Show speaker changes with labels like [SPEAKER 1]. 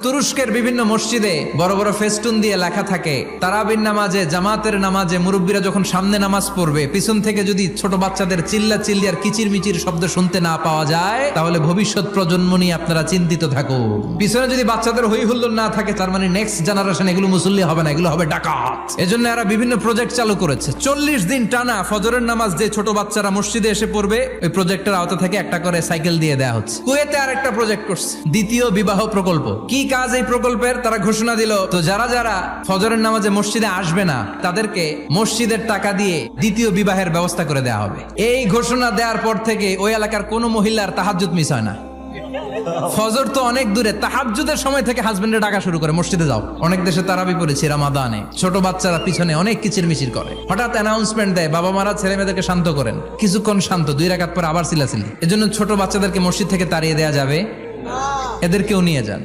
[SPEAKER 1] তুরস্কের বিভিন্ন মসজিদে বড় বড় ফেস্টুন দিয়ে লেখা থাকে তারাবির নামাজে, জামাতের নামাজে মুরব্বীরা যখন সামনে নামাজ পড়বে, পিছন থেকে যদি ছোট বাচ্চাদের চিল্লা চিল্লি আর কিচির মিচির শব্দ শুনতে না পাওয়া যায়, তাহলে ভবিষ্যৎ প্রজন্ম নিয়ে আপনারা চিন্তিত থাকুন। পিছনে যদি বাচ্চাদের হই হুল্লোড় না থাকে, তার মানে নেক্সট জেনারেশন এগুলো মুসল্লি হবে না, এগুলো হবে ডাকাত। এজন্য এরা বিভিন্ন প্রজেক্ট চালু করেছে। 40 দিন টানা ফজরের নামাজ যে ছোট বাচ্চারা মসজিদে এসে পড়বে, ওই প্রজেক্টের আওতা থেকে একটা করে সাইকেল দিয়ে দেওয়া হচ্ছে। কুয়েতে আরেকটা প্রজেক্ট করছে, দ্বিতীয় বিবাহ প্রকল্প। কি কাজ এই প্রকল্পের? তারা ঘোষণা দিল, তো যারা যারা ফজরের নামাজে মসজিদে আসবে না, তাদেরকে মসজিদের টাকা দিয়ে দ্বিতীয় বিবাহের ব্যবস্থা করে দেওয়া হবে। এই ঘোষণা দেওয়ার পর থেকে ওই এলাকার কোনো মহিলার তাহাজ্জুদ মিস হয় না। ফজর তো অনেক দূরে, তাহাজ্জুদের সময় থেকে হাজবেন্ডে ডাকা শুরু করে, মসজিদে যাও। অনেক দেশে তারাবি পড়েছি রামাদানে, ছোট বাচ্চারা পিছনে অনেক কিচির মিচির করে, হঠাৎ অ্যানাউন্সমেন্ট দেয়, বাবা মারা ছেলে মেয়েদেরকে শান্ত করেন। কিছুক্ষণ শান্ত, 2 রাকাত পরে আবার চিল্লাচিল্লি। এজন্য ছোট বাচ্চাদেরকে মসজিদ থেকে তাড়িয়ে দেওয়া যাবে, এদেরকেও নিয়ে যান।